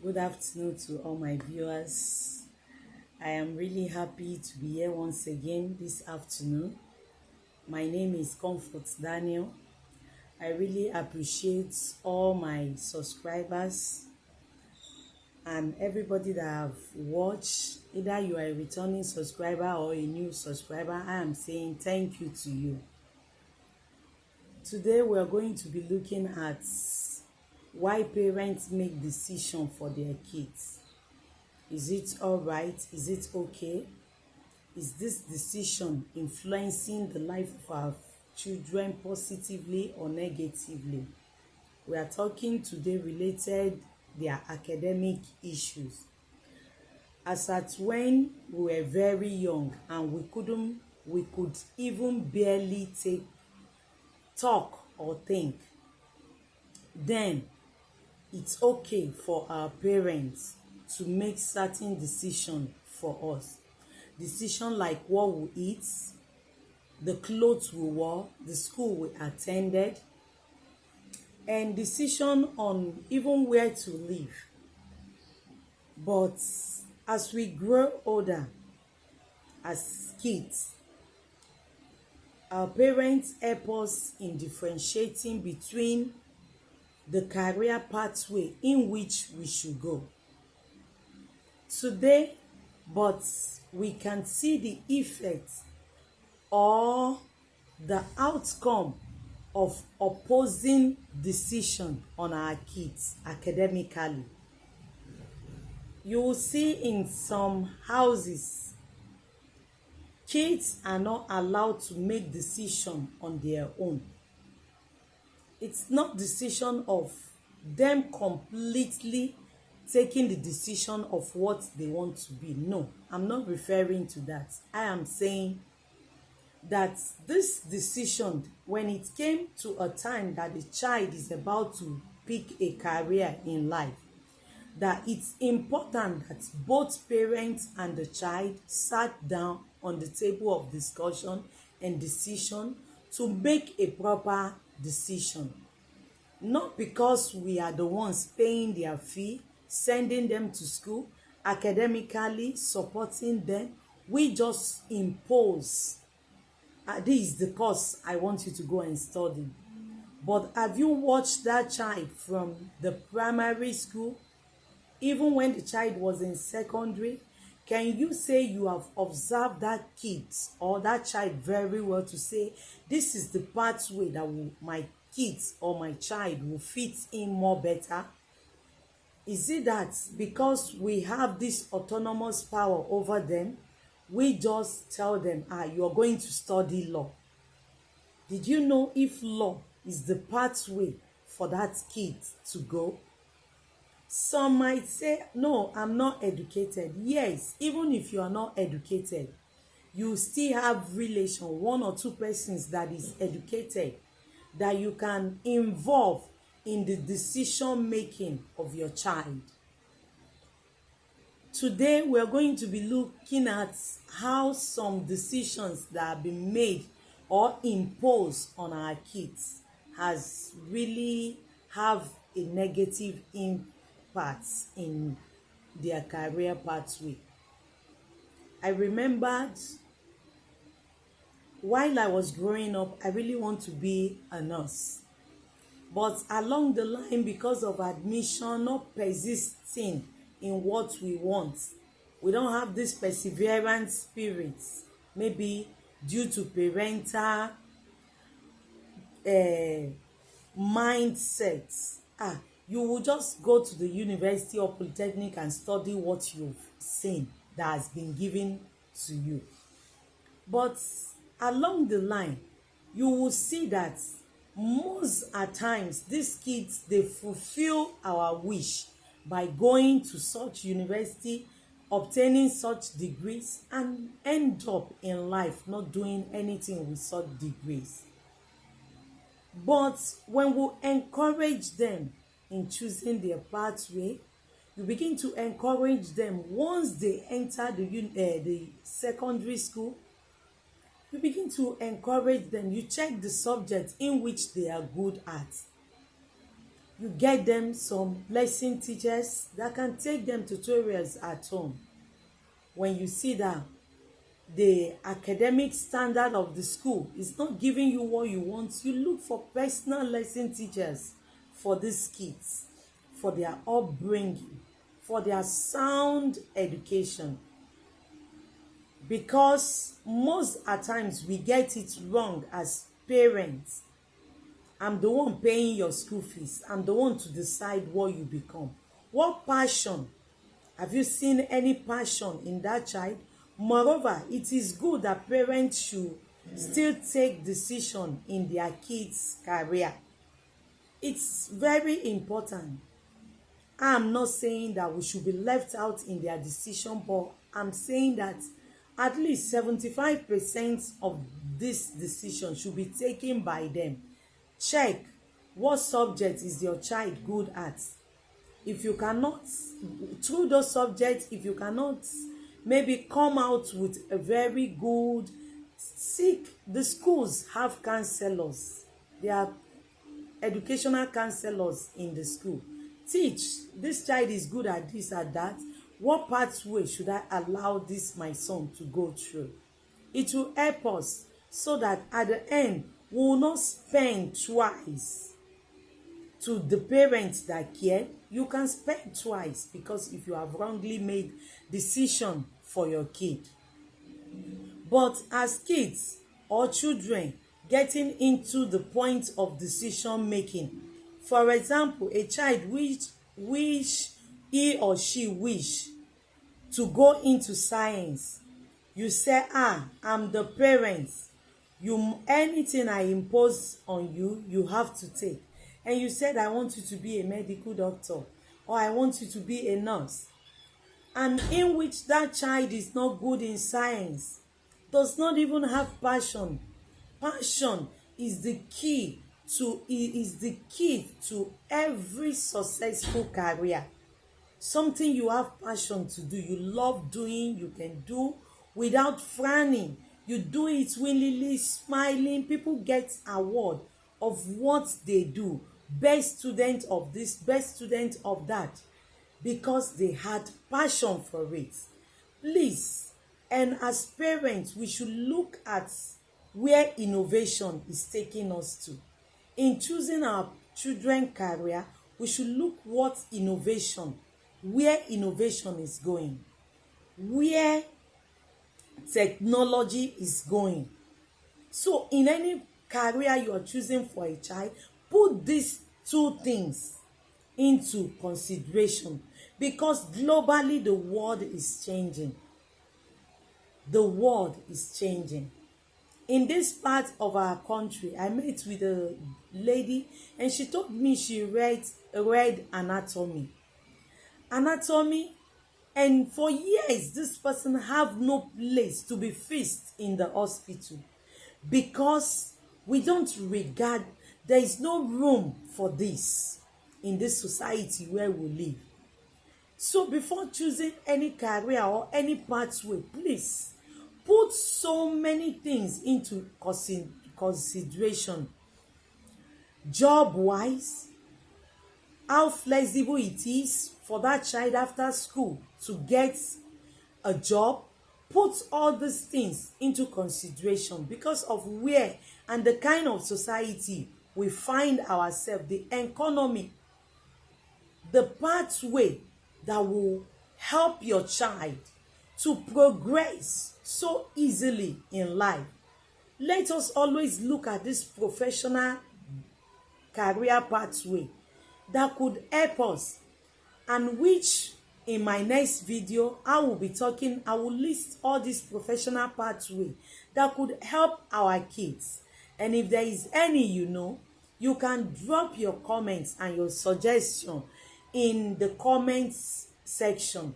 Good afternoon to all my viewers. I am really happy to be here once again this afternoon. My name is Comfort Daniel. I really appreciate all my subscribers and everybody that have watched. Either you are a returning subscriber or a new subscriber, I am saying thank you to you. Today we are going to be looking at why parents make decisions for their kids. Is it all right? Is it okay? Is this decision influencing the life of our children positively or negatively? We are talking today related their academic issues. As at when we were very young and we could even barely talk or think, then it's okay for our parents to make certain decisions for us. Decision like what we eat, the clothes we wore, the school we attended, and decision on even where to live. But as we grow older, as kids, our parents help us in differentiating between the career pathway in which we should go. Today, but we can see the effect or the outcome of opposing decision on our kids academically. You will see in some houses, kids are not allowed to make decision on their own. It's not decision of them completely taking the decision of what they want to be. No, I'm not referring to that. I am saying that this decision, when it came to a time that the child is about to pick a career in life, that it's important that both parents and the child sat down on the table of discussion and decision to make a proper decision. Not because we are the ones paying their fee, sending them to school, academically supporting them, we just impose. This is the course I want you to go and study. But have you watched that child from the primary school, even when the child was in secondary? Can you say you have observed that kid or that child very well to say, this is the pathway that my kids or my child will fit in more better? Is it that because we have this autonomous power over them, we just tell them, you are going to study law? Did you know if law is the pathway for that kid to go? Some might say, no, I'm not educated. Yes, even if you are not educated, you still have relation, one or two persons that is educated, that you can involve in the decision making of your child. Today, we are going to be looking at how some decisions that have been made or imposed on our kids has really have a negative impact in their career pathway. I remembered while I was growing up, I really want to be a nurse. But along the line, because of admission, not persisting in what we want, we don't have this perseverance spirit, maybe due to parental mindsets. You will just go to the university or polytechnic and study what you've seen that has been given to you. But along the line, you will see that most at times these kids, they fulfill our wish by going to such university, obtaining such degrees, and end up in life not doing anything with such degrees. But when we encourage them in choosing their pathway, you begin to encourage them once they enter the secondary school. You begin to encourage them. You check the subject in which they are good at. You get them some lesson teachers that can take them tutorials at home. When you see that the academic standard of the school is not giving you what you want, you look for personal lesson teachers for these kids, for their upbringing, for their sound education. Because most at times we get it wrong as parents. I'm the one paying your school fees. I'm the one to decide what you become. What passion? Have you seen any passion in that child? Moreover, it is good that parents should still take decision in their kids' career. It's very important. I'm not saying that we should be left out in their decision, but I'm saying that at least 75% of this decision should be taken by them. Check what subject is your child good at. If you cannot, through those subjects, if you cannot maybe come out with a very good, seek, the schools have counselors. There are educational counselors in the school. Teach, this child is good at this, at that. What pathway should I allow this my son to go through? It will help us so that at the end we will not spend twice. To the parents that care, you can spend twice, because if you have wrongly made decision for your kid. But as kids or children getting into the point of decision making, for example, a child which he or she wish to go into science, you say, I'm the parent, you, anything I impose on you, you have to take. And you said, I want you to be a medical doctor, or I want you to be a nurse, and in which that child is not good in science, does not even have passion. Passion is the key to every successful career. Something you have passion to do, you love doing, you can do without frowning. You do it willingly, smiling. People get award of what they do. Best student of this, best student of that, because they had passion for it. Please, and as parents, we should look at where innovation is taking us to. In choosing our children's career, we should look where innovation is going, where technology is going. So in any career you are choosing for a child, put these two things into consideration, because globally the world is changing. The world is changing. In this part of our country, I met with a lady and she told me she read anatomy, and for years this person have no place to be fixed in the hospital, because we don't regard, there is no room for this in this society where we live. So before choosing any career or any pathway, please put so many things into consideration. Job wise, how flexible it is for that child after school to get a job. Put all these things into consideration because of where and the kind of society we find ourselves, the economy, the pathway that will help your child to progress so easily in life. Let us always look at this professional career pathway that could help us, and which in my next video I will list all these professional pathway that could help our kids. And if there is any you can drop your comments and your suggestion in the comments section,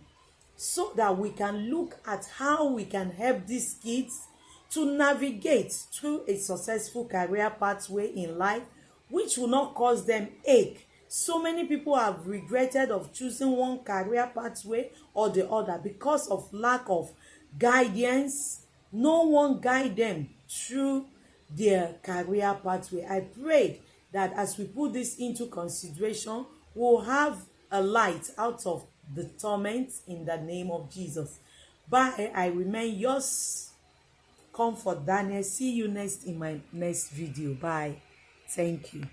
so that we can look at how we can help these kids to navigate through a successful career pathway in life, which will not cause them ache. So many people have regretted of choosing one career pathway or the other because of lack of guidance. No one guide them through their career pathway. I prayed that as we put this into consideration, we'll have a light out of the torment in the name of Jesus. Bye. I remain yours, Comfort Daniel. See you next in my next video. Bye. Thank you.